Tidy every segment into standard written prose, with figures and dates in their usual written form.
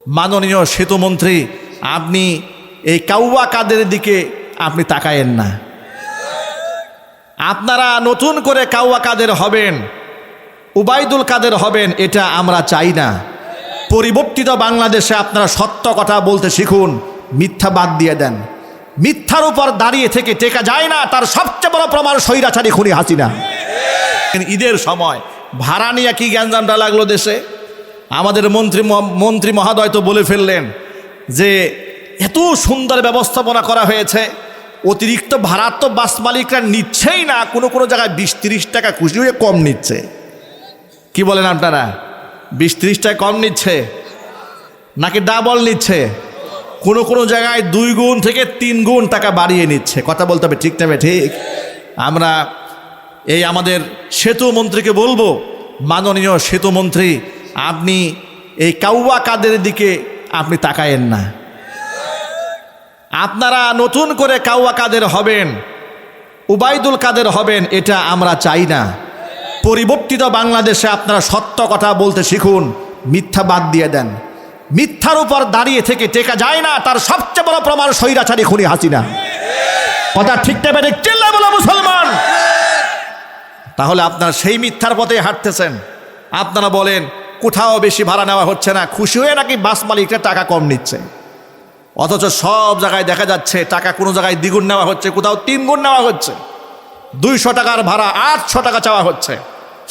মাননীয় সেতুমন্ত্রী, আপনি এই কাউয়া কাদের দিকে আপনি তাকায়েন না। আপনারা নতুন করে কাউয়া কাদের হবেন, উবাইদুল কাদের হবেন, এটা আমরা চাই না। পরিবর্তিত বাংলাদেশে আপনারা সত্য কথা বলতে শিখুন, মিথ্যা বাদ দিয়ে দেন। মিথ্যার উপর দাঁড়িয়ে থেকে টেকা যায় না, তার সবচেয়ে বড় প্রমাণ স্বৈরাচারী খুনি হাসিনা। ঈদের সময় ভাড়া নিয়ে কি গ্যাঞ্জামটা লাগলো দেশে। আমাদের মন্ত্রী মহোদয় তো বলে ফেললেন যে এত সুন্দর ব্যবস্থাপনা করা হয়েছে, অতিরিক্ত ভাড়া তো বাস মালিকরা নিচ্ছেই না, কোনো কোনো জায়গায় 20-30 টাকা খুশি হয়ে কম নিচ্ছে। কি বলেন আপনারা? 20-30 টাকা কম নিচ্ছে নাকি ডাবল নিচ্ছে? কোনো কোনো জায়গায় 2 গুণ থেকে 3 গুণ টাকা বাড়িয়ে নিচ্ছে। কথা বলতে হবে, ঠিক না? ঠিক। আমরা এই আমাদের সেতু মন্ত্রীকে বলবো, মাননীয় সেতুমন্ত্রী, আপনি এই কাউয়া কাদের দিকে আপনি তাকায়েন না। আপনারা নতুন করে কাউয়া কাদের হবেন, উবাইদুল কাদের হবেন, এটা আমরা চাই না। পরিবর্তিত বাংলাদেশে আপনারা সত্য কথা বলতে শিখুন, মিথ্যা বাদ দিয়ে দেন। মিথ্যার উপর দাঁড়িয়ে থেকে টেকা যায় না, তার সবচেয়ে বড় প্রমাণ স্বৈরাচারী খুনি হাসিনা। কথা ঠিক না? বেঠিক? চিল্লা বলো মুসলমান। তাহলে আপনারা সেই মিথ্যার পথে হাঁটতেছেন। আপনারা বলেন কোথাও বেশি ভাড়া নেওয়া হচ্ছে না, খুশি হয়ে নাকি বাস মালিকরা টাকা কম নিচ্ছে। অথচ সব জায়গায় দেখা যাচ্ছে টাকা কোনো জায়গায় দ্বিগুণ নেওয়া হচ্ছে, কোথাও 3 গুণ নেওয়া হচ্ছে। 200 টাকার ভাড়া 800 টাকা চাওয়া হচ্ছে।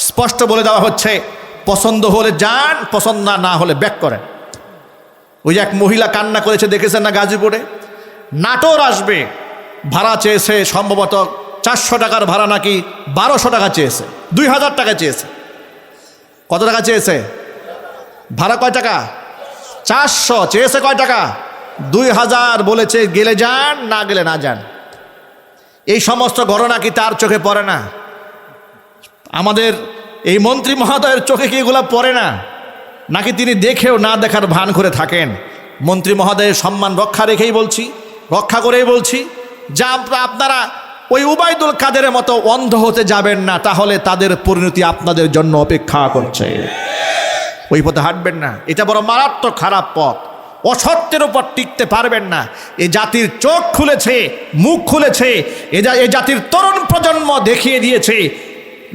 স্পষ্ট বলে দেওয়া হচ্ছে, পছন্দ হলে যান, পছন্দ না হলে ব্যাক করেন। ওই এক মহিলা কান্না করেছে, দেখেছেন না গাজীপুরে? নাটোর আসবে, ভাড়া চেয়েছে সম্ভবত 400 টাকার ভাড়া নাকি 1200 টাকা চেয়েছে, 2000 টাকা চেয়েছে। কত টাকা চেয়েছে? ভাড়া কয় টাকা? 400 চেয়েছে। কয় টাকা? 2000 বলেছে। গেলে যান, না গেলে না যান। এই সমস্ত ঘটনা কি তার চোখে পড়ে না? আমাদের এই মন্ত্রী মহোদয়ের চোখে কি এগুলো পড়ে না? নাকি তিনি দেখেও না দেখার ভান করে থাকেন? মন্ত্রী মহোদয়ের সম্মান রক্ষা করেই বলছি যা আপনারা ওই উবাইদুল কাদের মতো অন্ধ হতে যাবেন না, তাহলে তাদের পরিণতি আপনাদের জন্য অপেক্ষা করছে। ওই পথে হাঁটবেন না, এটা বড় মারাত্মক খারাপ পথ। অসত্যের উপর টিকতে পারবেন না। এ জাতির চোখ খুলেছে, মুখ খুলেছে, এ জাতির তরুণ প্রজন্ম দেখিয়ে দিয়েছে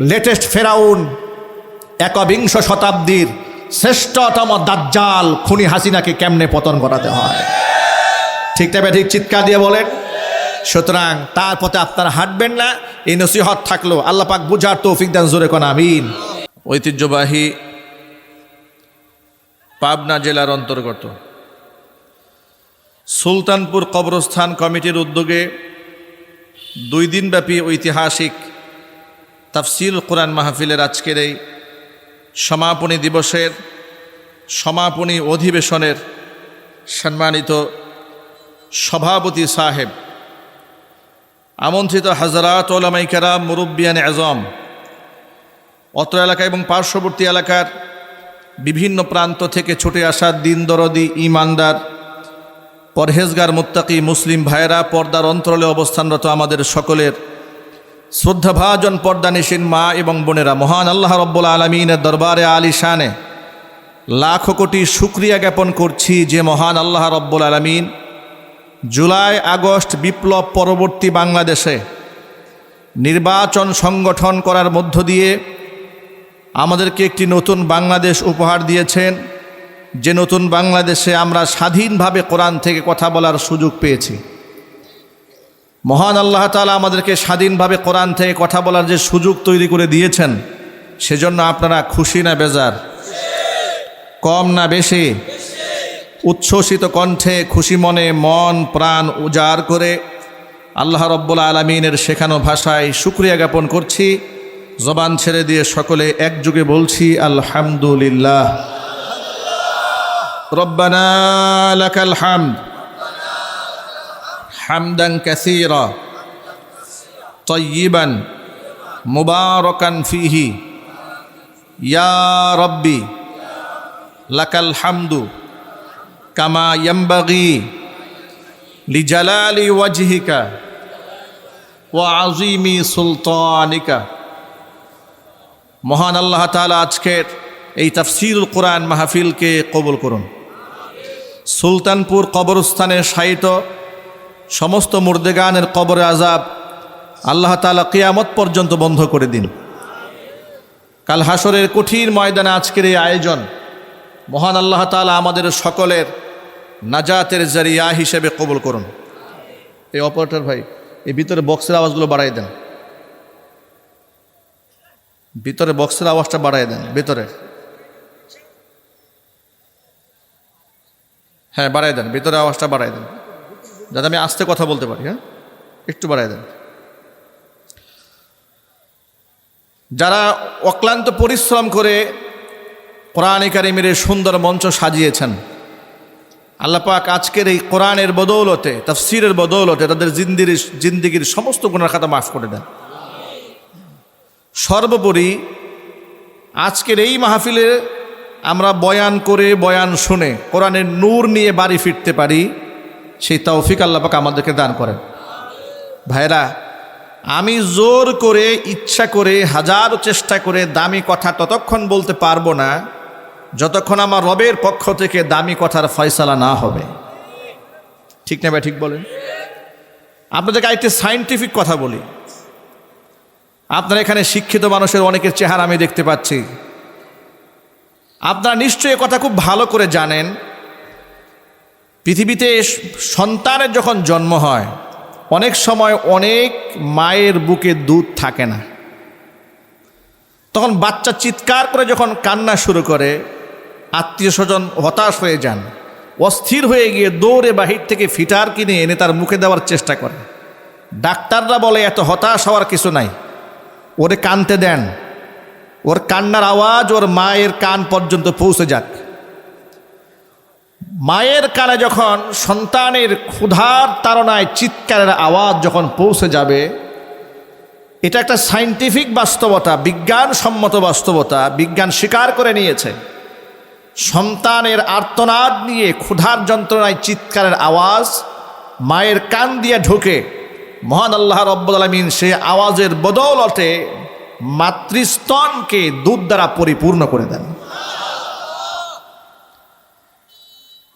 লেটেস্ট ফেরাউন, 21 শতাব্দীর শ্রেষ্ঠতম দাজ্জাল খুনি হাসিনাকে কেমনে পতন ঘটাতে হয়। ঠিক না? ঠিক চিৎকার দিয়ে বলেন। সুতরাং তার পথে আপনারা হাঁটবেন না, এই নসিহত থাকলো। আল্লাহ পাক বুঝার তৌফিক দান, জোরে কোন আমিন। ঐতিহ্যবাহী পাবনা জেলার অন্তর্গত সুলতানপুর কবরস্থান কমিটির উদ্যোগে 2 দিনব্যাপী ঐতিহাসিক তাফসীরুল কোরআন মাহফিলের আজকের এই সমাপনী দিবসের সমাপনী অধিবেশনের সম্মানিত সভাপতি সাহেব, আমন্ত্রিত হাজরাত ওলামায়ে কেরাম, মুরব্বিয়ানে আজম, অত্র এলাকা এবং পার্শ্ববর্তী এলাকার বিভিন্ন প্রান্ত থেকে ছুটে আসা দিন দরদি, ইমানদার, পরহেজগার, মুত্তাকি মুসলিম ভাইয়েরা, পর্দার অন্তরালে অবস্থানরত আমাদের সকলের শ্রদ্ধাভাজন পর্দানিশীন মা এবং বোনেরা, মহান আল্লাহ রব্বুল আলমিনের দরবারে আলিশানে লাখো কোটি শুকরিয়া জ্ঞাপন করছি যে মহান আল্লাহ রব্বুল আলমিন জুলাই আগস্ট বিপ্লব পরবর্তী বাংলাদেশে নির্বাচন সংগঠন করার মধ্য দিয়ে আমাদেরকে একটি নতুন বাংলাদেশ উপহার দিয়েছেন। যে নতুন বাংলাদেশে আমরা স্বাধীনভাবে কোরআন থেকে কথা বলার সুযোগ পেয়েছি। মহান আল্লাহ তাআলা আমাদেরকে স্বাধীনভাবে কোরআন থেকে কথা বলার যে সুযোগ তৈরি করে দিয়েছেন, সেজন্য আপনারা খুশি না বেজার? কম না বেশি? উচ্ছ্বসিত কণ্ঠে, খুশি মনে, মন প্রাণ উজাড় করে আল্লাহ রব্বুল আলমিনের শেখানো ভাষায় শুকরিয়া জ্ঞাপন করছি। জবান ছেড়ে দিয়ে সকলে একযোগে বলছি আলহামদুলিল্লাহ। রব্বানা লাকাল হামদ হামদান কাসীরা তাইয়িবান মুবারাকান ফীহি ইয়া রব্বি লাকাল হামদু কামা ইয়ানবাগি লিজালালি ওয়াজহিকা ওয়া আযীমি সুলতানিকা। মহান আল্লাহ তাআলা আজকের এই তাফসীরুল কোরআন মাহফিলকে কবুল করুন। সুলতানপুর কবরস্থানে শায়িত সমস্ত মুর্দেগানের কবরে আযাব আল্লাহ তাআলা কিয়ামত পর্যন্ত বন্ধ করে দিন। কাল হাসরের কঠিন ময়দানে আজকের এই আয়োজন মহান আল্লাহ তাআলা আমাদের সকলের নাজাতের জরিয়া হিসেবে কবুল করুন। এই অপারেটর ভাই, এই ভিতরে বক্সের আওয়াজগুলো বাড়াই দেন, ভিতরে বক্সের আওয়াজটা বাড়াই দেন, ভিতরে হ্যাঁ বাড়াই দেন, ভিতরে আওয়াজটা বাড়াই দেন যাতে আমি আস্তে কথা বলতে পারি। হ্যাঁ একটু বাড়াই দেন। যারা অক্লান্ত পরিশ্রম করে কোরআনে কারিমের সুন্দর মঞ্চ সাজিয়েছেন, আল্লাহ পাক আজকের এই কোরআনের বদৌলতে, তাফসিরের বদৌলতে তাদের জিন্দিগির সমস্ত গুনার খাতা মাফ করে দেন। সর্বোপরি আজকের এই মাহফিলে আমরা বয়ান করে বয়ান শুনে কোরআনের নূর নিয়ে বাড়ি ফিরতে পারি, সেই তৌফিক আল্লাহ পাক আমাদেরকে দান করেন। ভাইরা, আমি জোর করে ইচ্ছা করে হাজারো চেষ্টা করে দামি কথা ততক্ষণ বলতে পারবো না যতক্ষণ আমার রবের পক্ষ থেকে দামি কথার ফয়সালা না হবে। ঠিক না ভাই? ঠিক বলেন। আপনাদেরকে আরেকটি সায়েন্টিফিক কথা বলি। আপনারা এখানে শিক্ষিত মানুষের অনেকের চেহারা আমি দেখতে পাচ্ছি। আপনারা নিশ্চয়ই কথা খুব ভালো করে জানেন, পৃথিবীতে সন্তানের যখন জন্ম হয় অনেক সময় অনেক মায়ের বুকে দুধ থাকে না। তখন বাচ্চা চিৎকার করে যখন কান্না শুরু করে, আত্মীয় স্বজন হতাশ হয়ে যান, অস্থির হয়ে গিয়ে দৌড়ে বাহির থেকে ফিটার কিনে এনে তার মুখে দেওয়ার চেষ্টা করে। ডাক্তাররা বলে এত হতাশ হওয়ার কিছু নাই, ওরে কানতে দেন, ওর কান্নার আওয়াজ ওর মায়ের কান পর্যন্ত পৌঁছে যাক। মায়ের কানে যখন সন্তানের ক্ষুধার তাড়নায় চিৎকারের আওয়াজ যখন পৌঁছে যাবে, এটা একটা সায়েন্টিফিক বাস্তবতা, বিজ্ঞানসম্মত বাস্তবতা। বিজ্ঞান স্বীকার করে নিয়েছে সন্তানের আর্তনাদ নিয়ে ক্ষুধার যন্ত্রণায় চিৎকারের আওয়াজ মায়ের কান দিয়ে ঢুকে মহান আল্লাহ রব্বুল আলামিন সে আওয়াজের বদৌলতে মাতৃস্তনকে দুধ দ্বারা পরিপূর্ণ করে দেন।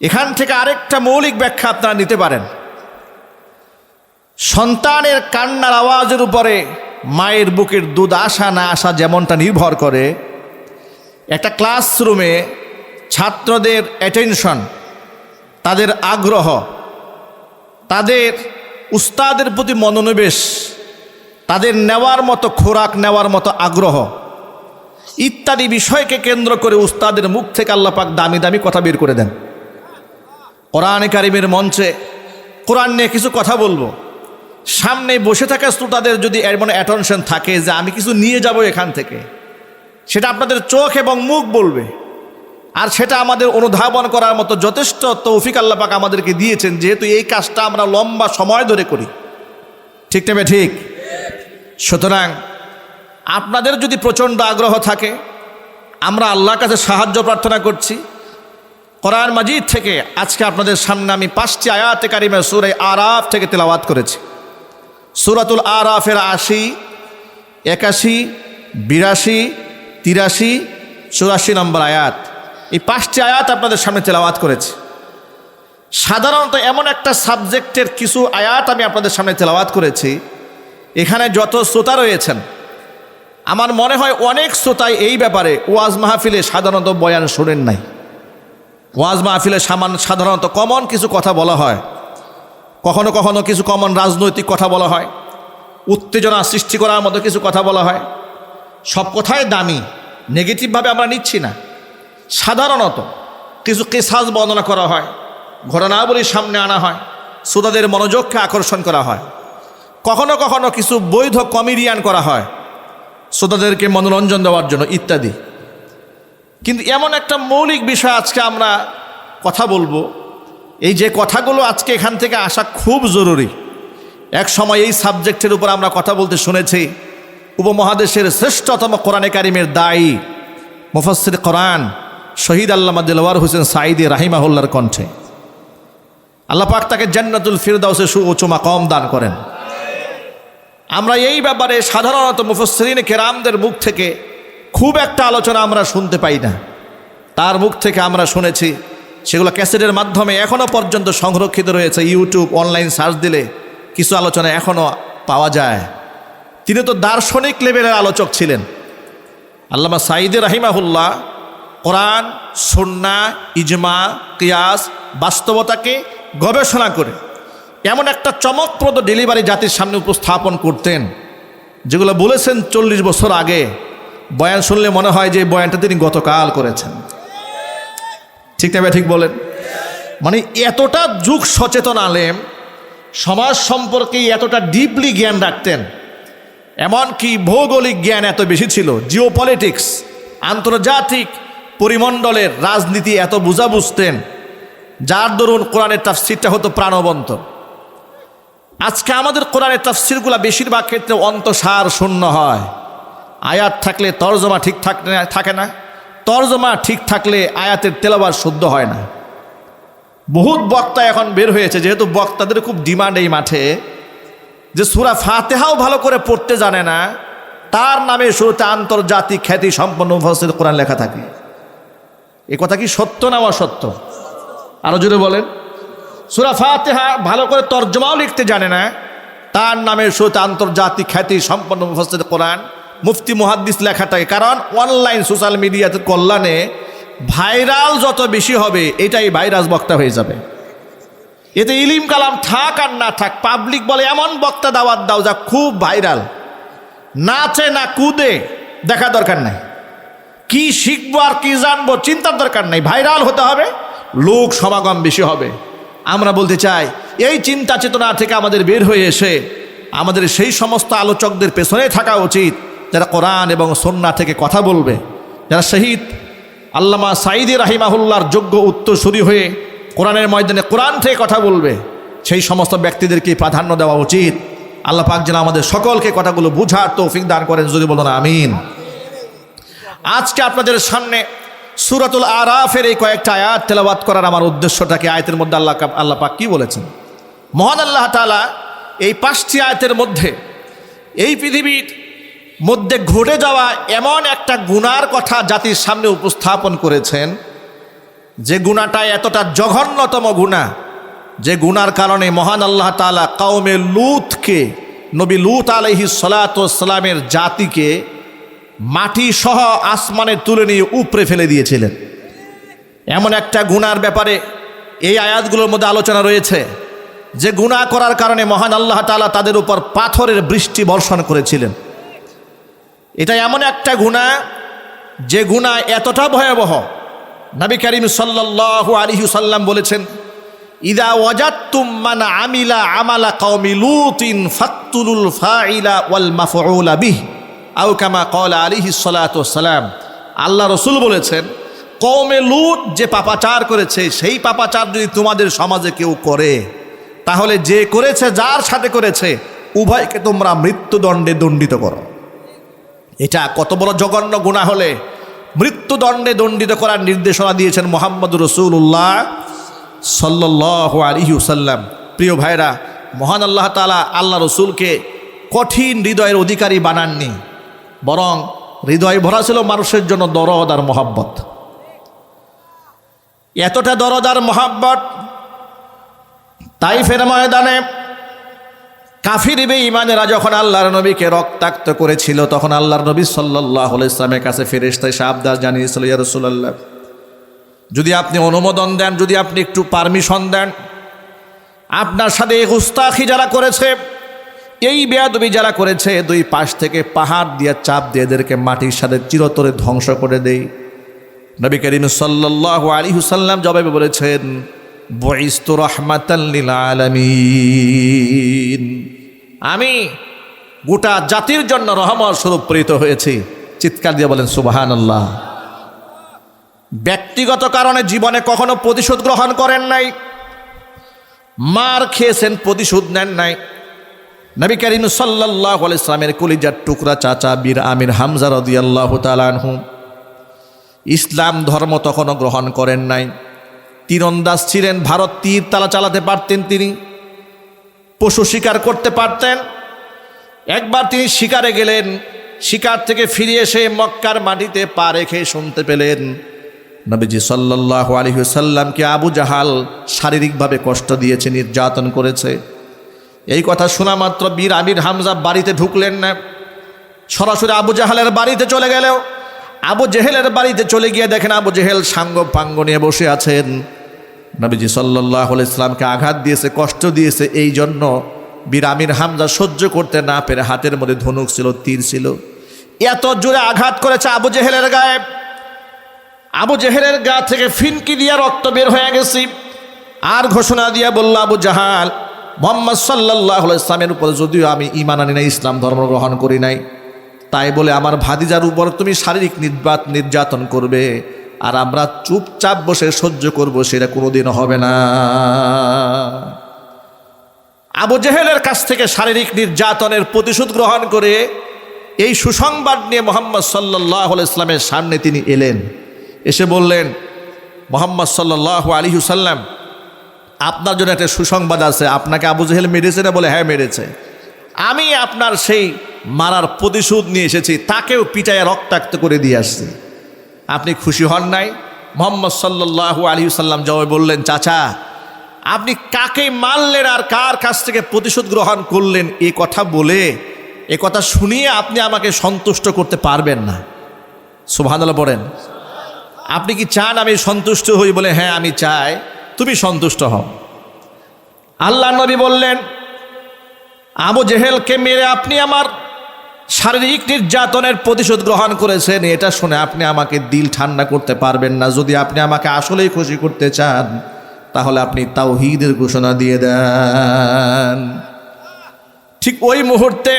এখান থেকে আরেকটা মৌলিক ব্যাখ্যা আপনারা নিতে পারেন। সন্তানের কান্নার আওয়াজের উপরে মায়ের বুকের দুধ আসা না আসা যেমনটা নির্ভর করে, একটা ক্লাসরুমে ছাত্রদের অ্যাটেনশন, তাদের আগ্রহ, তাদের উস্তাদের প্রতি মনোনিবেশ, তাদের নেওয়ার মতো খোরাক নেওয়ার মতো আগ্রহ ইত্যাদি বিষয়কে কেন্দ্র করে উস্তাদের মুখ থেকে আল্লাহ পাক দামি দামি কথা বের করে দেন। কোরআনে কারিমের মঞ্চে কোরআন নিয়ে কিছু কথা বলবো, সামনে বসে থাকা শ্রোতাদের যদি এমন অ্যাটেনশন থাকে যে আমি কিছু নিয়ে যাব এখান থেকে, সেটা আপনাদের চোখ এবং মুখ বলবে। আর সেটা আমাদের অনুধাবন করার মতো যথেষ্ট তৌফিক আল্লাহ পাক আমাদেরকে দিয়েছেন, যেহেতু এই কাজটা আমরা লম্বা সময় ধরে করি। ঠিক না? ঠিক। সুতরাং আপনাদের যদি প্রচণ্ড আগ্রহ থাকে, আমরা আল্লাহর কাছে সাহায্য প্রার্থনা করছি। কোরআন মাজিদ থেকে আজকে আপনাদের সামনে আমি 5টি আয়াতে কারিমা সূরা আরাফ থেকে তেলাওয়াত করেছি। সূরাতুল আরাফের 80, 81, 82, 83, 84 নম্বর আয়াত, এই 5টি আয়াত আপনাদের সামনে তেলাওয়াত করেছি। সাধারণত এমন একটা সাবজেক্টের কিছু আয়াত আমি আপনাদের সামনে তেলাওয়াত করেছি, এখানে যত শ্রোতা রয়েছেন আমার মনে হয় অনেক শ্রোতাই এই ব্যাপারে ওয়াজ মাহফিলে সাধারণত বয়ান শোনেন নাই। ওয়াজ মাহফিলে সাধারণত কমন কিছু কথা বলা হয়, কখনো কখনো কিছু কমন রাজনৈতিক কথা বলা হয়, উত্তেজনা সৃষ্টি করার মতো কিছু কথা বলা হয়। সব কথাই দামি, নেগেটিভভাবে আমরা নিচ্ছি না। সাধারণত কিছু কিসাস বর্ণনা করা হয়, ঘটনাবলী সামনে আনা হয়, শ্রোতাদের মনোযোগকে আকর্ষণ করা হয়। কখনো কখনো কিছু বৈধ কমেডিয়ান করা হয় শ্রোতাদেরকে মনোরঞ্জন দেওয়ার জন্য ইত্যাদি। কিন্তু এমন একটা মৌলিক বিষয় আজকে আমরা কথা বলবো, এই যে কথাগুলো আজকে এখান থেকে আসা খুব জরুরি। এক সময় এই সাবজেক্টের উপর আমরা কথা বলতে শুনেছি উপমহাদেশের শ্রেষ্ঠতম কোরআনে কারিমের দায়ী মুফাসসির কোরআন শহীদ আল্লামা দিলওয়ার হোসেন সাঈদী রাহিমাহুল্লাহর কণ্ঠে। আল্লাহ পাক তাকে জান্নাতুল ফিরদাউসে সুউচ্চ মাকাম দান করেন। আমরা এই ব্যাপারে সাধারণত মুফাসসিরিন কেরামদের মুখ থেকে খুব একটা আলোচনা আমরা শুনতে পাই না। তার মুখ থেকে আমরা শুনেছি সেগুলো ক্যাসেটের মাধ্যমে এখনও পর্যন্ত সংরক্ষিত রয়েছে। ইউটিউব অনলাইন সার্চ দিলে কিছু আলোচনা এখনও পাওয়া যায়। তিনি তো দার্শনিক লেভেলের আলোচক ছিলেন। আল্লামা সাঈদী রাহিমাহুল্লাহ কোরআন, সুন্নাহ, ইজমা, কিয়াস, বাস্তবতাকে গবেষণা করে এমন একটা চমকপ্রদ ডেলিভারি জাতির সামনে উপস্থাপন করতেন, যেগুলো বলেছেন 40 বছর আগে। বয়ান শুনলে মনে হয় যে বয়ানটা তিনি গতকাল করেছেন। ঠিক না ভাই, ঠিক বলেন? মানে এতটা যুগ সচেতন আলেম, সমাজ সম্পর্কে এতটা ডিপলি জ্ঞান রাখতেন, এমনকি ভৌগোলিক জ্ঞান এত বেশি ছিল, জিওপলিটিক্স, আন্তর্জাতিক পরিমণ্ডলের রাজনীতি এত বুঝতেন, যার দরুন কোরআনের তাফসিরটা হতো প্রাণবন্ত। আজকে আমাদের কোরআনের তাফসিরগুলো বেশিরভাগ ক্ষেত্রে অন্তঃসার শূন্য হয়। আয়াত থাকলে তর্জমা ঠিক থাকে না, তর্জমা ঠিক থাকলে আয়াতের তেলাওয়াত শুদ্ধ হয় না। বহুত বক্তা এখন বের হয়েছে, যেহেতু বক্তাদের খুব ডিমান্ড এই মাঠে, যে সূরা ফাতিহাও ভালো করে পড়তে জানে না, তার নামে শুরুতে আন্তর্জাতিক খ্যাতি সম্পন্ন মুফাসসির কোরআন লেখা থাকে। এ কথা কি সত্য না অসত্য? আরো জোরে বলেন। সূরা ফাতিহা ভালো করে তর্জমাও লিখতে জানে না, তার নামে শুরুতে আন্তর্জাতিক খ্যাতি সম্পন্ন মুফাসসির কোরআন, মুফতি মুহাদ্দিস লেখা থাকে। কারণ অনলাইন সোশ্যাল মিডিয়াতে কল্যাণে ভাইরাল যত বেশি হবে, এটাই ভাইরাস বক্তা হয়ে যাবে। এতে ইলিম কালাম থাক আর না থাক, পাবলিক বলে এমন বক্তা দাওয়াত দাও যা খুব ভাইরাল, নাচে না কুদে, দেখা দরকার নাই। কি শিখবো আর কি জানবো চিন্তার দরকার নাই, ভাইরাল হতে হবে, লোক সমাগম বেশি হবে। আমরা বলতে চাই, এই চিন্তা চেতনা থেকে আমাদের বের হয়ে এসে আমাদের সেই সমস্ত আলোচকদের পেছনে থাকা উচিত, যারা কোরআন এবং সুন্নাহ থেকে কথা বলবে, যারা শহীদ আল্লামা সাঈদী রাহিমাহুল্লাহর যোগ্য উত্তরসূরি হয়ে কোরআনের ময়দানে কোরআন থেকে কথা বলবে, সেই সমস্ত ব্যক্তিদেরকে প্রাধান্য দেওয়া উচিত। আল্লাহ পাক যেন আমাদের সকলকে কথাগুলো বুঝার তৌফিক দান করেন, যদি বলুন আমিন। আজকে আপনাদের সামনে সূরাতুল আরাফের এই কয়েকটা আয়াত তেলাওয়াত করার আমার উদ্দেশ্যটাকে, আয়াতের মধ্যে আল্লাহ পাক কি বলেছেন। মহান আল্লাহ তাআলা এই 5টি আয়াতের মধ্যে এই পৃথিবীর মধ্যে ঘটে যাওয়া এমন একটা গুনার কথা জাতির সামনে উপস্থাপন করেছেন, যে গুনাহটা এতটা জঘন্যতম গুনাহ, যে গুনার কারণে মহান আল্লাহ তাআলা কওমে লূতকে, নবী লূত আলাইহিস সালাতু ওয়াস সালামের জাতিকে মাটি সহ আসমানে তুলে নিয়ে উপরে ফেলে দিয়েছিলেন। এমন একটা গুনার ব্যাপারে এই আয়াতগুলোর মধ্যে আলোচনা রয়েছে, যে গুনাহ করার কারণে মহান আল্লাহ তাআলা তাদের উপর পাথরের বৃষ্টি বর্ষণ করেছিলেন। এটা এমন একটা গুনাহ, যে গুনাহ এতটা ভয়াবহ, নবী করিম সাল্লাল্লাহু আলাইহি ওয়াসাল্লাম বলেছেন, ইদা ওয়াজাদতুম মান আমিলা আমালা কওমি লূতিন ফাকতুলুল ফাইলা ওয়াল মাফউলা বিহি, আও কামা ক্বালা আলাইহিস সালাতু ওয়াস সালাম। আল্লাহ রাসূল বলেছেন, কওমে লূত যে পাপাচার করেছে, সেই পাপাচার যদি তোমাদের সমাজে কেউ করে, তাহলে যে করেছে, যার সাথে করেছে, উভয়কে তোমরা মৃত্যুদণ্ডে দণ্ডিত করো। এটা কত বড় জঘন্য গুনাহ হলে মৃত্যুদণ্ডে দণ্ডিত করার নির্দেশনা দিয়েছেন মুহাম্মদুর রাসূলুল্লাহ সাল্লাল্লাহু আলাইহি ওয়াসাল্লাম। প্রিয় ভাইরা, মহান আল্লাহ তাআলা আল্লাহ রসুলকে কঠিন হৃদয়ের অধিকারী বানাননি, বরং হৃদয় ভরা ছিল মানুষের জন্য দরদ আর মহাব্বত। এতটা দরদ আর মহাব্বত, তাইফের ময়দানে কাফির বেঈমানেরা যখন আল্লাহর নবীকে রক্তাক্ত করেছিল, তখন আল্লাহর নবী সাল্লাল্লাহু আলাইহি ওয়াসাল্লামের কাছে ফেরেশতা এসে আবদার জানিয়েছিল, ইয়া রাসূলুল্লাহ, যদি আপনি অনুমোদন দেন, যদি আপনি একটু পারমিশন দেন, আপনার সাথে গুস্তাখি যারা করেছে, এই বেয়াদবি যারা করেছে, দুই পাশ থেকে পাহাড় দিয়ে চাপ দিয়ে এদেরকে মাটির সাথে চিরতরে ধ্বংস করে দেই। নবী করিম সাল্লাল্লাহু আলাইহি ওয়াসাল্লাম জবাবে বলেছেন, বুইস্তু রাহমাতাল লিল আলামিন, আমি গোটা জাতির জন্য রহমত স্বরূপ প্রেরিত হয়েছি। চিৎকার দিয়ে বলেন সুবহানাল্লাহ। ব্যক্তিগত কারণে জীবনে কখনো প্রতিশোধ গ্রহণ করেন নাই, মার খেয়েছেন, প্রতিশোধ নেন নাই। নবী করিম সাল্লাল্লাহু আলাইহি ওয়াসাল্লামের কলিজার টুকরা চাচা বীর আমির হামজা রাদিয়াল্লাহু তাআলা আনহু ইসলাম ধর্ম তখনও গ্রহণ করেন নাই। তীরন্দাজ ছিলেন, ভারত তীর তালা চালাতে পারতেন, তিনি পশু শিকার করতে পারতেন। একবার তিনি শিকারে গেলেন, শিকার থেকে ফিরে এসে মক্কার মাটিতে পা রেখে শুনতে পেলেন নবীজি সাল্লাল্লাহু আলাইহি ওয়াসাল্লামকে আবু জাহাল শারীরিকভাবে কষ্ট দিয়েছে, নির্যাতন করেছে। এই কথা শোনা মাত্র বীর আমির হামজা বাড়িতে ঢুকলেন না, সরাসরি আবু জাহালের বাড়িতে চলে গেলেও আবু জেহেলের বাড়িতে চলে গিয়ে দেখেন আবু জেহেল সাঙ্গ পাঙ্গ নিয়ে বসে আছেন। নবীজি সাল্লাল্লাহু আলাইহি ওয়াসাল্লামকে আঘাত দিয়েছে, কষ্ট দিয়েছে, এই জন্য বীর আমির হামজা সহ্য করতে না পেরে হাতের মধ্যে ধনুক ছিল, তীর ছিল, এত জোরে আঘাত করেছে আবু জেহেলের গায়ে। আবু জেহেলের গা থেকে ফিনকি দিয়ে রক্ত বের হয়ে গেছে। আর ঘোষণা দিয়ে বলল, আবু জাহাল, মুহাম্মদ সাল্লাল্লাহু আলাইহি ওয়াসাল্লামের উপর যদিও আমি ঈমান আনি নাই, ইসলাম ধর্ম গ্রহণ করি নাই, তাই বলে আমার ভাতিজার উপর তুমি শারীরিক নির্যাতন করবে আর আমরা চুপচাপ বসে সহ্য করব, সেটা কোনোদিন হবে না। আবু জেহেলের কাছ থেকে শারীরিক নির্যাতনের প্রতিশোধ গ্রহণ করে এই সুসংবাদ নিয়ে মুহাম্মদ সাল্লাল্লাহু আলাইহি ওয়াসাল্লামের সামনে তিনি এলেন। এসে বললেন, মুহাম্মদ সাল্লাল্লাহু আলাইহি ওয়াসাল্লাম, আপনার জন্য একটা সুসংবাদ আছে। আপনাকে আবু জেহেল মেরেছে না? বলে হ্যাঁ মেরেছে। আমি আপনার সেই মারার প্রতিশোধ নিয়ে এসেছি, তাকেও পিটাইয়া রক্তাক্ত করে দিয়ে আসছি। আপনি খুশি হন নাই? মুহাম্মদ সাল্লাল্লাহু আলাইহি ওয়াসাল্লাম জবাবে বললেন, চাচা, আপনি কাকে মারলেন আর কার কাছ থেকে প্রতিশোধ গ্রহণ করলেন এ কথা বলে, এ কথা শুনিয়ে আপনি আমাকে সন্তুষ্ট করতে পারবেন না। সুবহানাল্লাহ পড়েন। আপনি কি চান আমি সন্তুষ্ট হই? বলে হ্যাঁ আমি চাই, তুমি সন্তুষ্ট হও। আল্লাহ নবী বললেন, আবু জেহেলকে মেরে আপনি আমার শারীরিক নির্যাতনের প্রতিশোধ গ্রহণ করেছেন, এটা শুনে আপনি আমাকে দিল ঠান্ডা করতে পারবেন না। যদি আপনি আমাকে আসলেই খুশি করতে চান তাহলে আপনি তাওহীদের ঘোষণা দিয়ে দেন। ঠিক ওই মুহূর্তে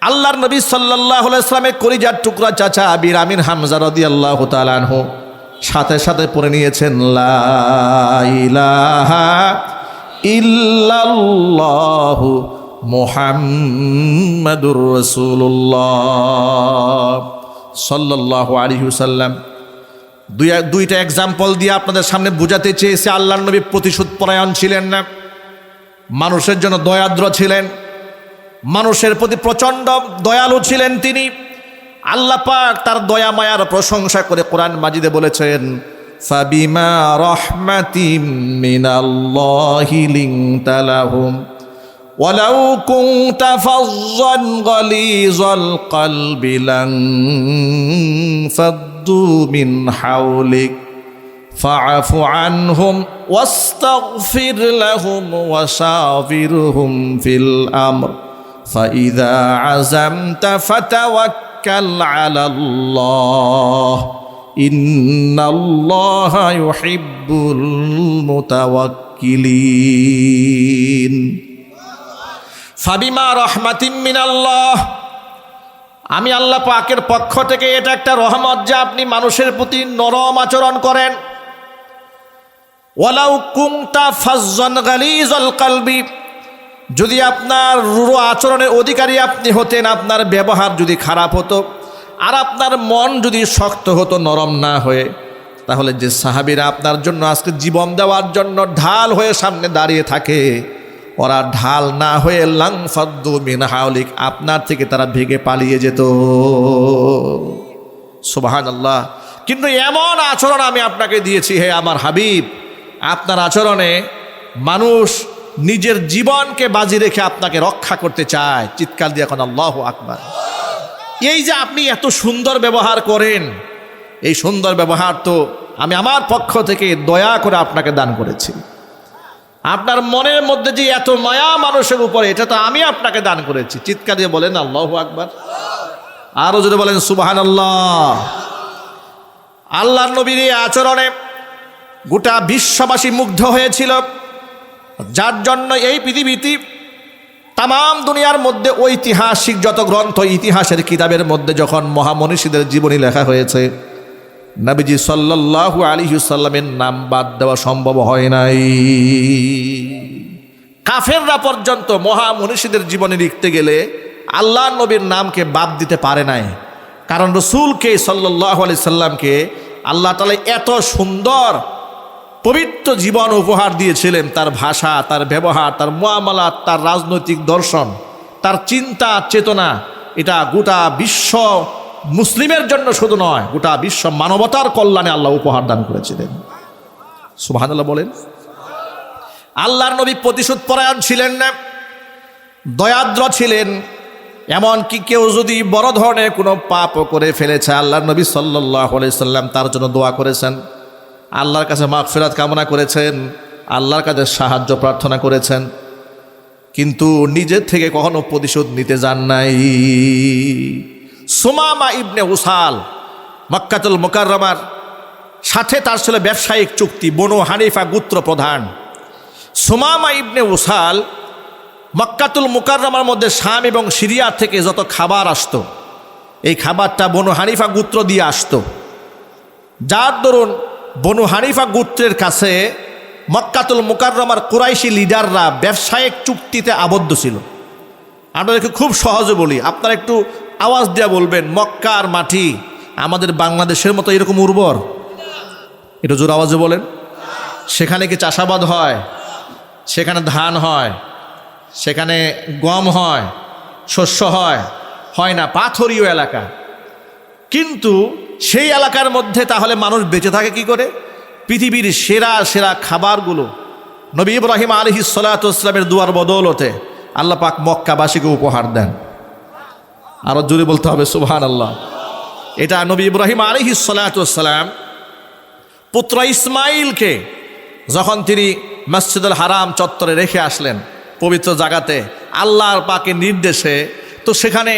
আল্লাহর নবী সাল্লাল্লাহু আলাইহি ওয়াসাল্লামের কলিজার টুকরা চাচা বীর আমির হামজা রাদিয়াল্লাহু তাআলা আনহু সাথে সাথে পড়ে নিয়েছেন, লা ইলাহা ইল্লাল্লাহু মুহাম্মাদুর রাসূলুল্লাহ সাল্লাল্লাহু আলাইহি ওয়াসাল্লাম। দুইটা এক্সাম্পল দিয়ে আপনাদের সামনে বোঝাতে চেয়েছে আল্লাহর নবী প্রতিশোধ পরায়ণ ছিলেন না, মানুষের জন্য দয়াদ্র ছিলেন, মানুষের প্রতি প্রচণ্ড দয়ালু ছিলেন তিনি। আল্লাহ পাক তার দয়া মায়ার প্রশংসা করে কোরআন মাজিদে বলেছেন, ফাবিমা রাহমাতিম মিনাল্লাহি লিনতা লাহুম ওয়ালাউ কুনতা ফাযযান গালিযাল কলবি লানফাদ্দু মিন হাওলিক ফাআফু আনহুম ওয়াস্তাগফির লাহুম ওয়াশাবিরহুম ফিল আমর ফাইযা আযামতা ফাতাওয়াক্কাল আলাল্লাহ ইন্নাল্লাহা ইউহিব্বুল মুতাওয়াক্কিলিন। ফাবিমা রাহমাতিম মিনাল্লাহ, আমি আল্লাহ পাকের পক্ষ থেকে এটা একটা রহমত যে আপনি মানুষের প্রতি নরম আচরণ করেন। ওয়ালাউ কুনতা ফাযযান গালিযাল কলবি, যদি আপনার রূঢ় আচরণের অধিকারী আপনি হতেন, আপনার ব্যবহার যদি খারাপ হতো আর আপনার মন যদি শক্ত হতো, নরম না হয়ে, তাহলে যে সাহাবীরা আপনার জন্য আজকে জীবন দেওয়ার জন্য ঢাল হয়ে সামনে দাঁড়িয়ে থাকে, ওরা ঢাল না হয়ে লানফাদ্দু মিন হাওলিক, আপনার থেকে তারা ভেগে পালিয়ে যেত। সুবহানাল্লাহ। কিন্তু এমন আচরণ আমি আপনাকে দিয়েছি হে আমার হাবিব, আপনার আচরণে মানুষ নিজের জীবনকে বাজি রেখে আপনাকে রক্ষা করতে চায়। চিৎকার দিয়ে এখন আল্লাহু আকবার। এই যে আপনি এত সুন্দর ব্যবহার করেন, এই সুন্দর ব্যবহার তো আমি আমার পক্ষ থেকে দয়া করে আপনাকে দান করেছি। আপনার মনের মধ্যে যে এত মায়া মানুষের উপরে, এটা তো আমি আপনাকে দান করেছি। চিৎকার দিয়ে বলেন আল্লাহু আকবার। আরো যদি বলেন সুবহানাল্লাহ। আল্লাহর নবীর এই আচরণে গোটা বিশ্ববাসী মুগ্ধ হয়েছিল, যার জন্য এই পৃথিবীতে তাম দুনিয়ার মধ্যে ঐতিহাসিক যত গ্রন্থ, ইতিহাসের কিতাবের মধ্যে যখন মহামনীষীদের জীবনী লেখা হয়েছে, নবীজি সাল্লাল্লাহু আলাইহি ওয়াসাল্লামের নাম বাদ দেওয়া সম্ভব হয় নাই। কাফেররা পর্যন্ত মহামনীষীদের জীবনী লিখতে গেলে আল্লাহর নবীর নামকে বাদ দিতে পারে নাই, কারণ রাসূলকে সাল্লাল্লাহু আলাইহি সাল্লামকে আল্লাহ তাআলা এত সুন্দর পবিত্র জীবন উপহার দিয়েছিলেন। তার ভাষা, তার ব্যবহার, তার মুআমালাত, তার রাজনৈতিক দর্শন, তার চিন্তা চেতনা, এটা গোটা বিশ্ব মুসলিমের জন্য শুধু নয়, গোটা বিশ্ব মানবতার কল্যাণে আল্লাহ উপহার দান করেছিলেন। সুবহানাল্লাহ বলেন। আল্লাহর নবী প্রতিশোধ পরায়ণ ছিলেন না, দয়াদ্র ছিলেন। এমনকি কেউ যদি বড় ধরনের কোনো পাপও করে ফেলেছে, আল্লাহর নবী সাল্লাল্লাহু আলাইহি সাল্লাম তার জন্য দোয়া করেছেন, আল্লাহর কাছে মাগফিরাত কামনা করেছেন, আল্লাহর কাছে সাহায্য প্রার্থনা করেছেন, কিন্তু নিজের থেকে কখনো প্রতিশোধ নিতে যান নাই। সুমামা ইবনে উসাল মক্কাতুল মুকাররমার সাথে তার ছিল ব্যবসায়িক চুক্তি, বনু হানিফা গোত্র প্রধান। সুমামা ইবনে উসাল মক্কাতুল মুকাররমার মধ্যে শাম এবং সিরিয়া থেকে যত খাবার আসতো, এই খাবারটা বনু হানিফা গোত্র দিয়ে আসতো, যার দরুন বনু হানিফা গোত্রের কাছে মক্কাতুল মুকাররমার কুরাইশি লিডাররা ব্যবসায়িক চুক্তিতে আবদ্ধ ছিল। আপনাদেরকে খুব সহজে বলি, আপনারা একটু আওয়াজ দিয়ে বলবেন, মক্কার মাটি আমাদের বাংলাদেশের মতো এরকম উর্বর? একটু জোর আওয়াজে বলেন। সেখানে কি চাষাবাদ হয়? সেখানে ধান হয়, সেখানে গম হয়, শস্য হয়? হয় না, পাথরীয় এলাকা। কিন্তু সেই এলাকার মধ্যে তাহলে মানুষ বেঁচে থাকে কি করে? পৃথিবীর সেরা সেরা খাবারগুলো নবী ইব্রাহিম আলাইহিস সালাতু ওয়াস সালামের দুয়ার বদৌলতে আল্লাহ পাক মক্কাবাসীকে উপহার দেন। আরো জোরে বলতে হবে সুবহানাল্লাহ। এটা নবী ইব্রাহিম আলাইহিস সালাতু ওয়াস সালাম পুত্র ইসমাইলকে যখন তিনি মসজিদুল হারাম চত্বরে রেখে আসলেন, পবিত্র জায়গাতে আল্লাহর পাকের নির্দেশে, তো সেখানে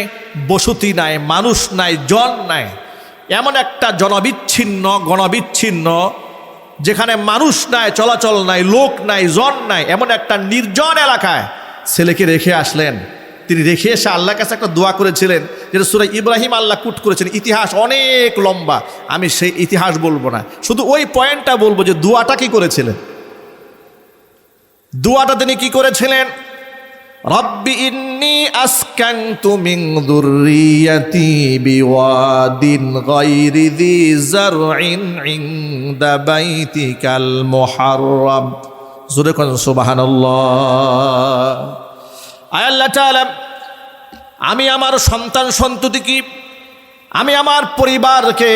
বসতি নাই, মানুষ নাই, জন নাই, এমন একটা জনবিচ্ছিন্ন গণবিচ্ছিন্ন, যেখানে মানুষ নাই, চলাচল নাই, লোক নাই, জন নাই, এমন একটা নির্জন এলাকায় ছেলেকে রেখে আসলেন। তিনি রেখে এসে আল্লাহর কাছে একটা দোয়া করেছিলেন, যেটা সূরা ইব্রাহিম আল্লাহ কুট করেছেন। ইতিহাস অনেক লম্বা, আমি সেই ইতিহাস বলবো না, শুধু ওই পয়েন্টটা বলবো যে দোয়াটা কি করেছিলেন। দোয়াটা তিনি কি করেছিলেন? রব্বি ইন্নী আসকানতু মিন যুররিয়াতি বিওয়াদিন গায়রি যী যারইন ইনদা বাইতিকাল মুহাররাম। জোরে কোন সুবহানাল্লাহ। আয় আল্লাহ তাআলা, আমি আমার সন্তান সন্ততিকে, আমি আমার পরিবারকে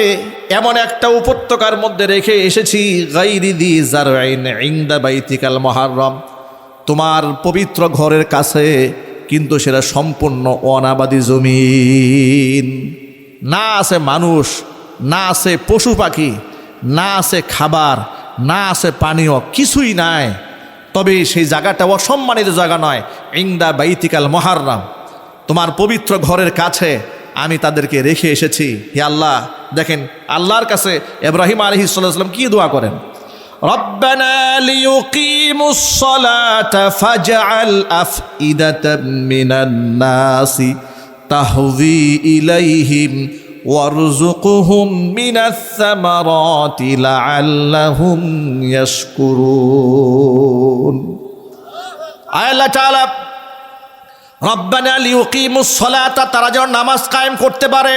এমন একটা উপত্যকার মধ্যে রেখে এসেছি, গায়রি যী যারইন ইনদা বাইতিকাল মুহাররাম, তোমার পবিত্র ঘরের কাছে, কিন্তু সেটা সম্পূর্ণ অনাবাদী জমিন। না আছে মানুষ, না আছে পশু পাখি, না আছে খাবার, না আছে পানীয়, কিছুই নাই। তবে সেই জায়গাটা অসম্মানিত জায়গা নয়, ইনদা বাইতিকাল মুহাররাম, তোমার পবিত্র ঘরের কাছে আমি তাদেরকে রেখে এসেছি। হে আল্লাহ, দেখেন আল্লাহর কাছে ইব্রাহিম আলাইহিস সালাম কি দোয়া করেন? ربنا ليقيموا الصلاة فاجعل أفئدة من الناس تهوي إليهم وارزقهم من الثمرات لعلهم يشكرون। আল্লাহ তাআলা রব্বানা লিউকিমুস সালাতা, তারা যেন নামাজ কায়েম করতে পারে,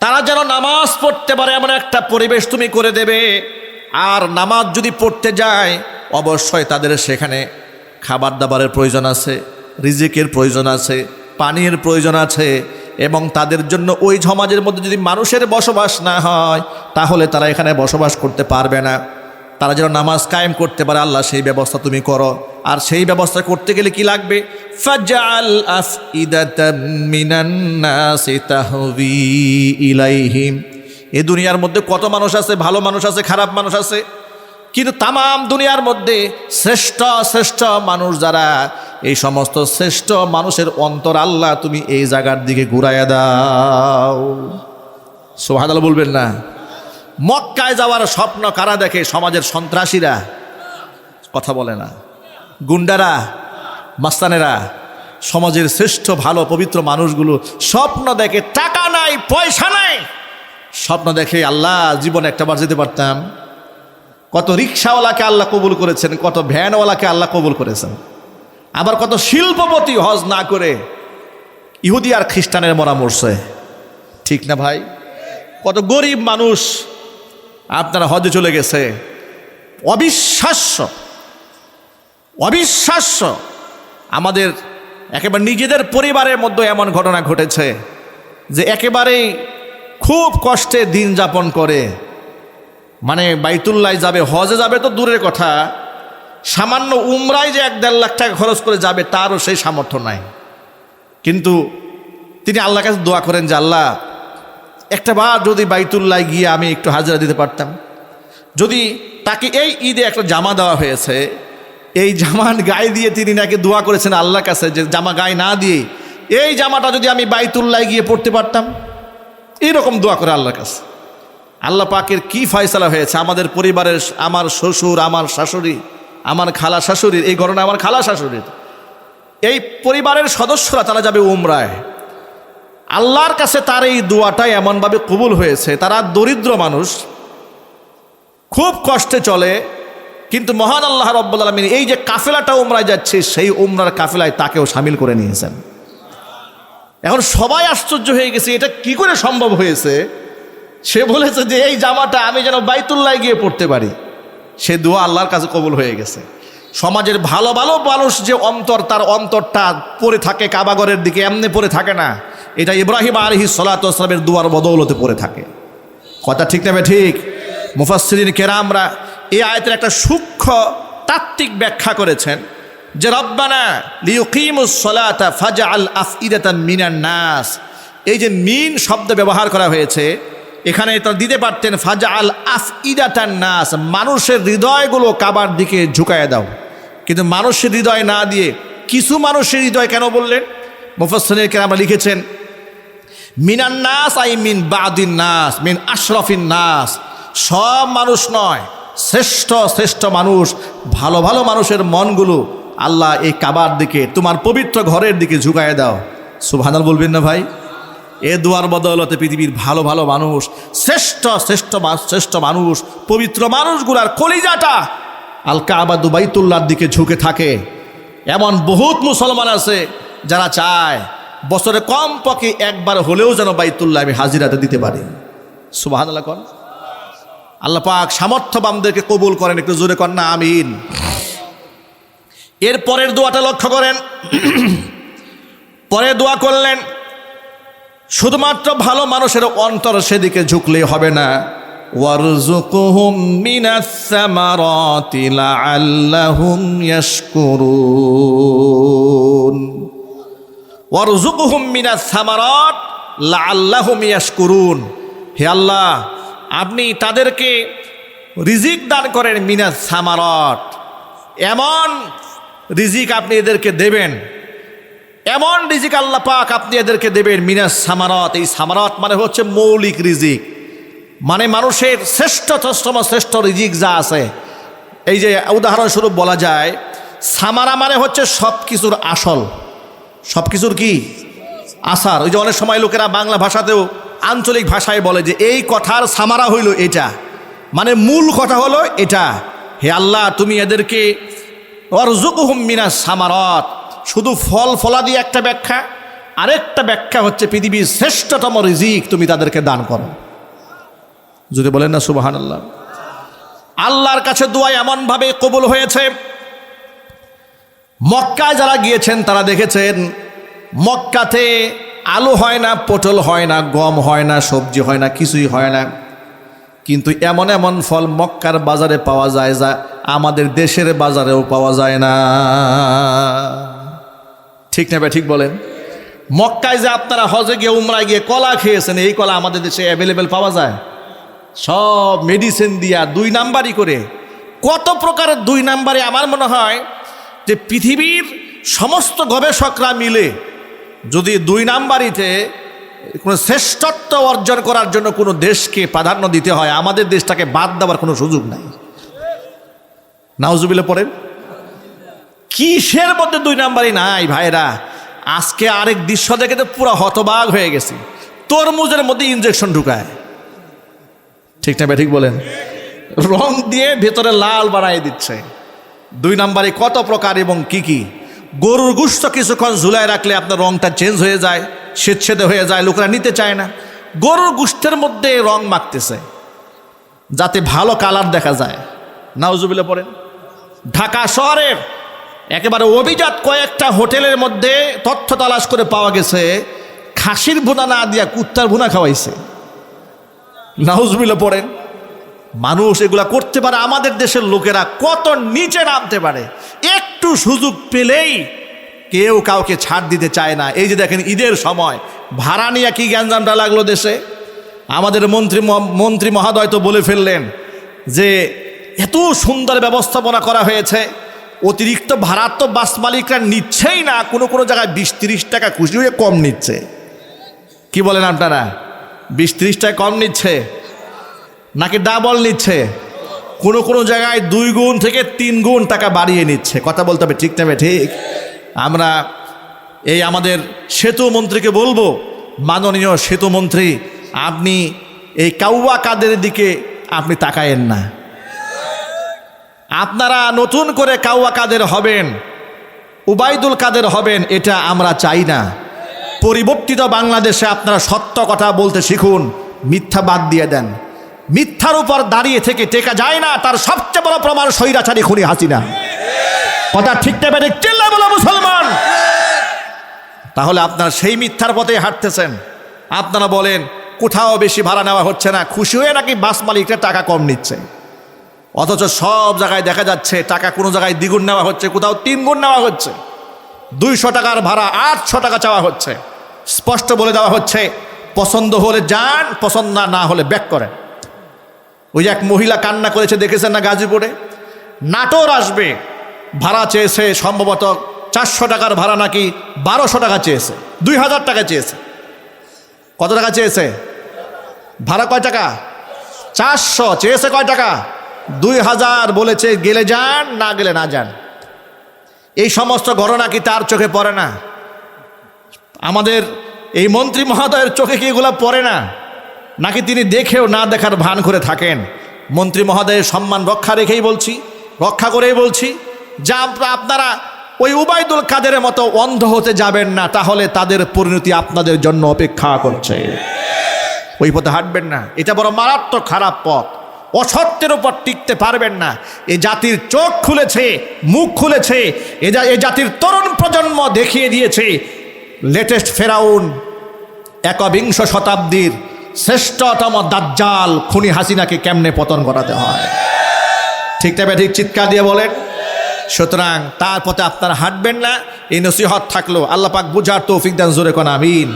তারা যেন নামাজ পড়তে পারে, এমন একটা পরিবেশ তুমি করে দেবে। আর নামাজ যদি পড়তে যায়, অবশ্যই তাদের সেখানে খাবার দাবারের প্রয়োজন আছে, রিজিকের প্রয়োজন আছে, পানির প্রয়োজন আছে, এবং তাদের জন্য ওই সমাজের মধ্যে যদি মানুষের বসবাস না হয়, তাহলে তারা এখানে বসবাস করতে পারবে না। তারা যেন নামাজ কায়েম করতে পারে, আল্লাহ সেই ব্যবস্থা তুমি করো। আর সেই ব্যবস্থা করতে গেলে কি লাগবে? ফাজআল আফইদাতাম মিনান নাসি তাহবি ইলাইহিম। এই দুনিয়ার মধ্যে কত মানুষ আছে, ভালো মানুষ আছে, খারাপ মানুষ আছে, কিন্তু তামাম দুনিয়ার মধ্যে শ্রেষ্ঠ শ্রেষ্ঠ মানুষ যারা, এই সমস্ত শ্রেষ্ঠ মানুষের অন্তর আল্লাহ তুমি এই জায়গার দিকে ঘুরাইয়া দাও। সুবহানাল্লাহ বলবেন না? মক্কায় যাওয়ার স্বপ্ন কারা দেখে? সমাজের সন্ত্রাসীরা, কথা বলে না, গুন্ডারা, মাস্তানেরা। সমাজের শ্রেষ্ঠ ভালো পবিত্র মানুষগুলো স্বপ্ন দেখে, টাকা নাই, পয়সা নাই, স্বপ্ন দেখে আল্লাহ জীবনে একটাবার যেতে পারতাম। কত রিক্সাওয়ালাকে আল্লাহ কবুল করেছেন, কত ভ্যানওয়ালাকে আল্লাহ কবুল করেছেন, আবার কত শিল্পপতি হজ না করে ইহুদি আর খ্রিস্টানের মরা মরছে, ঠিক না ভাই? কত গরিব মানুষ আপনারা হজে চলে গেছে। অবিশ্বাস্য, অবিশ্বাস্য। আমাদের একেবারে নিজেদের পরিবারের মধ্যে এমন ঘটনা ঘটেছে। যে একেবারেই খুব কষ্টে দিন যাপন করে, মানে বাইতুল্লাহ যাবে, হজে যাবে তো দূরের কথা, সামান্য উমরায় যে 1-1.5 লাখ টাকা খরচ করে যাবে তারও সেই সামর্থ্য নাই। কিন্তু তিনি আল্লাহর কাছে দোয়া করেন যে আল্লাহ, একটা বার যদি বাইতুল্লাহ গিয়ে আমি একটু হাজিরা দিতে পারতাম, যদি তাকে এই ঈদে একটা জামা দেওয়া হয়েছে, এই জামা গায়ে দিয়ে তিনি নাকি দোয়া করেছেন আল্লাহর কাছে যে জামা গায়ে না দিয়ে এই জামাটা যদি আমি বাইতুল্লাহ গিয়ে পড়তে পারতাম, এইরকম দোয়া করে আল্লাহর কাছে। আল্লাহ পাকের কি ফয়সালা হয়েছে, আমাদের পরিবারের, আমার শ্বশুর, আমার শাশুড়ি, আমার খালা শাশুড়ির, এই ঘটনা আমার খালা শাশুড়ির, এই পরিবারের সদস্যরা তারা যাবে উমরায়। আল্লাহর কাছে তার এই দোয়াটাই এমনভাবে কবুল হয়েছে। তারা দরিদ্র মানুষ, খুব কষ্টে চলে, কিন্তু মহান আল্লাহ রাব্বুল আলামিন এই যে কাফেলাটা উমরায় যাচ্ছে, সেই উমরার কাফেলায় তাকেও শামিল করে নিয়েছেন। এখন সবাই আশ্চর্য হয়ে গেছে, এটা কি করে সম্ভব হয়েছে। সে বলেছে যে এই জামাটা আমি যেন বাইতুল্লাহ গিয়ে পড়তে পারি। সে দোয়া আল্লাহর কাছে কবুল হয়ে গেছে। সমাজের ভালো ভালো মানুষ যে অন্তর, তার অন্তরটা পড়ে থাকে কাবাগরের দিকে, এমনি পড়ে থাকে না, এটা ইব্রাহিম আলাইহিস সালাতু ওয়াস সালামের দুয়ার বদৌলতে পড়ে থাকে। কথা ঠিক না ঠিক? মুফাসসিরিন কেরামরা এই আয়াতের একটা সূক্ষ্ম তাত্ত্বিক ব্যাখ্যা করেছেন যে রব্বানা লিয়ুকিমুস সালাতা ফাজআল আফইদাতাম মিনান নাস, এই যে মিন শব্দ ব্যবহার করা হয়েছে এখানে, তো দিতে পারতেন ফাজআল আফইদাতান নাস, মানুষের হৃদয়গুলো কাবার দিকে ঝুঁকায় দাও, কিন্তু মানুষের হৃদয় না দিয়ে কিছু মানুষের হৃদয় কেন বললেন? মুফাসসিরিন কেরামরা লিখেছেন মিনান নাস আই মিন বাদিন নাস মিন আশরাফিন নাস, সব মানুষ নয়, শ্রেষ্ঠ শ্রেষ্ঠ মানুষ, ভালো ভালো মানুষের মনগুলো আল্লাহ এই কাবার দিকে, তোমার পবিত্র ঘরের দিকে ঝুঁকায় দাও। সুবহানাল্লাহ বলবেন না ভাই? এ দুয়ার বদৌলতে পৃথিবীর ভালো ভালো মানুষ, শ্রেষ্ঠ শ্রেষ্ঠ শ্রেষ্ঠ মানুষ, পবিত্র মানুষগুলার কলিজাটা আল কাবা বাইতুল্লাহর দিকে ঝুঁকে থাকে। এমন বহুত মুসলমান আছে যারা চায় বছরে কমপক্ষে একবার হলেও যেন বাইতুল্লাহ আমি হাজিরাতে দিতে পারি। সুবহানাল্লাহ কোন আল্লাহ পাক সামর্থ্যবানদেরকে কবুল করেন, একটু জোরে কর না আমিন। এর পরের দোয়াটা লক্ষ্য করেন, পরে দোয়া করলেন শুধুমাত্র ভালো মানুষের অন্তর সেদিকে ঝুঁকলেই হবে না, ওয়ারযুকহুম মিনাস সামারাতি লাআল্লাহুম ইয়াশকুরুন, ওয়ারযুকহুম মিনাস সামারাত লাআল্লাহুম ইয়াশকুরুন। হে আল্লাহ, আপনি তাদেরকে রিজিক দান করেন মিনাস সামারাত, এমন রিজিক আপনি এদেরকে দেবেন, এমন রিজিক আল্লাহ পাক আপনি এদেরকে দেবেন মিনাস সামারাত। এই সামারাত মানে হচ্ছে মৌলিক রিজিক, মানে মানুষের শ্রেষ্ঠতম শ্রেষ্ঠ রিজিক যা আছে। এই যে উদাহরণস্বরূপ বলা যায় সামারা মানে হচ্ছে সব কিছুর আসল, সব কিছুর কি আসার। ওই যে অনেক সময় লোকেরা বাংলা ভাষাতেও আঞ্চলিক ভাষায় বলে যে এই কথার সামারা হইল এটা, মানে মূল কথা হলো এটা। হে আল্লাহ, তুমি এদেরকে ওয়ারযুকহুম মিনাস সামারাত, শুধু ফল ফলাদি একটা ব্যাখ্যা, আরেকটা ব্যাখ্যা হচ্ছে পৃথিবীর শ্রেষ্ঠতম রিজিক তুমি তাদেরকে দান করো। যদি বলেন না সুবহানাল্লাহ। আল্লাহর কাছে দোয়া এমনভাবে কবুল হয়েছে, মক্কায় যারা গিয়েছেন তারা দেখেছেন মক্কাতে আলু হয় না, পটল হয় না, গম হয় না, সবজি হয় না, কিছুই হয় না, কিন্তু এমন এমন ফল মক্কার বাজারে পাওয়া যায় যা আমাদের দেশের বাজারেও পাওয়া যায় না। ঠিক না ভাই? ঠিক বলেন। মক্কায় যে আপনারা হজে গিয়ে উমরায় গিয়ে কলা খেয়েছেন, এই কলা আমাদের দেশে অ্যাভেলেবেল পাওয়া যায়? সব মেডিসিন দিয়া 2 নাম্বারই করে, কত প্রকারের 2 নাম্বারে। আমার মনে হয় যে পৃথিবীর সমস্ত গবেষকরা মিলে যদি 2 নাম্বারিতে কোনো শ্রেষ্ঠত্ব অর্জন করার জন্য কোনো দেশকে প্রাধান্য দিতে হয়, আমাদের দেশটাকে বাদ দেওয়ার কোনো সুযোগ নাই। নাউজুবিল্লাহ পড়েন। কিসের মধ্যে 2 নাম্বারই নাই ভাইরা? আজকে আরেক দৃশ্য দেখে তো পুরো হতবাক হয়ে গেছি, তরমুজের মধ্যে ইনজেকশন ঢুকায়। ঠিক না ঠিক বলেন? রং দিয়ে ভেতরে লাল বানাই দিচ্ছে। 2 নাম্বারে কত প্রকার এবং কি কি। গরুর গোশত কিছুক্ষণ ঝুলায় রাখলে আপনার রংটা চেঞ্জ হয়ে যায়, স্বেচ্ছেদে হয়ে যায়, লোকেরা নিতে চায় না। গরুর গোশতের মধ্যে রং মাখতেছে যাতে ভালো কালার দেখা যায়। নাউজুবিল্লাহ পড়েন। ঢাকা শহরের একেবারে অভিজাত কয়েকটা হোটেলের মধ্যে তথ্য তালাশ করে পাওয়া গেছে খাসির ভুনা না দিয়া কুত্তার ভুনা খাওয়াইছে। নাউজুবিল্লাহ পড়েন। মানুষ এগুলা করতে পারে। আমাদের দেশের লোকেরা কত নিচে নামতে পারে, একটু সুযোগ পেলেই কেউ কাউকে ছাড় দিতে চায় না। এই যে দেখেন ঈদের সময় ভাড়া নিয়ে কি গ্যাঞ্জামটা লাগলো দেশে। আমাদের মন্ত্রী মহোদয় তো বলে ফেললেন যে এত সুন্দর ব্যবস্থাপনা করা হয়েছে, অতিরিক্ত ভাড়া তো বাস মালিকরা নিচ্ছেই না, কোনো কোনো জায়গায় 20-30 টাকা খুশি হয়ে কম নিচ্ছে। কি বলেন আপনারা? 20-30 টাকা কম নিচ্ছে নাকি ডাবল নিচ্ছে? কোনো কোনো জায়গায় 2 গুণ থেকে 3 গুণ টাকা বাড়িয়ে নিচ্ছে। কথা বলতে হবে, ঠিক না? ঠিক। আমরা এই আমাদের সেতু মন্ত্রীকে বলবো, মাননীয় সেতু মন্ত্রী, আপনি এই কাউয়া কাদের দিকে আপনি তাকায়েন না। আপনারা নতুন করে কাউয়া কাদের হবেন, উবাইদুল কাদের হবেন, এটা আমরা চাই না। পরিবর্তিত বাংলাদেশে আপনারা সত্য কথা বলতে শিখুন, মিথ্যা বাদ দিয়ে দেন। মিথ্যার উপর দাঁড়িয়ে থেকে টেকা যায় না, তার সবচেয়ে বড় প্রমাণ স্বৈরাচারী খুনি হাসিনা। কথা ঠিক না বেঠিক? চিল্লায় বলো মুসলমান। তাহলে আপনারা সেই মিথ্যার পথে হাঁটতেছেন। আপনারা বলেন কোথাও বেশি ভাড়া নেওয়া হচ্ছে না, খুশি হয়ে নাকি বাস মালিকরা টাকা কম নিচ্ছে। অথচ সব জায়গায় দেখা যাচ্ছে টাকা কোনো জায়গায় দ্বিগুণ নেওয়া হচ্ছে, কোথাও 3 গুণ নেওয়া হচ্ছে। 200 টাকার ভাড়া 800 টাকা চাওয়া হচ্ছে। স্পষ্ট বলে দেওয়া হচ্ছে, পছন্দ হলে যান, পছন্দ না হলে ব্যাক করেন। ওই যে এক মহিলা কান্না করেছে, দেখেছেন না গাজীপুরে? নাটোর আসবে, ভাড়া চেয়েছে সম্ভবত 400 টাকার ভাড়া নাকি 1200 টাকা চেয়েছে, 2000 টাকা চেয়েছে। কত টাকা চেয়েছে? ভাড়া কয় টাকা? 400 চেয়েছে। কয় টাকা? 2000 বলেছে। গেলে যান, না গেলে না যান। এই সমস্ত ঘটনা কি তার চোখে পড়ে না? আমাদের এই মন্ত্রী মহোদয়ের চোখে কি এগুলো পড়ে না? নাকি তিনি দেখেও না দেখার ভান করে থাকেন? মন্ত্রী মহোদয়ের সম্মান রক্ষা করেই বলছি যা আপনারা ওই উবাইদুল কাদেরের মতো অন্ধ হতে যাবেন না, তাহলে তাদের পরিণতি আপনাদের জন্য অপেক্ষা করছে। ওই পথে হাঁটবেন না, এটা বড় মারাত্মক খারাপ পথ। অসত্যের উপর টিকতে পারবেন না। এই জাতির চোখ খুলেছে, মুখ খুলেছে, এই জাতির তরুণ প্রজন্ম দেখিয়ে দিয়েছে লেটেস্ট ফেরাউন, 21 শতাব্দীর শ্রেষ্ঠতম দাজ্জাল খুনি হাসিনাকে কেমনে পতন ঘটাতে হয়। ঠিক তবে ঠিক চিৎকার দিয়ে বলেন। সুতরাং তার পথে আপনারা হাঁটবেন না, এই নসিহত থাকলো। আল্লাহ পাক বুঝার তৌফিক দান, জোরে কোন আমিন।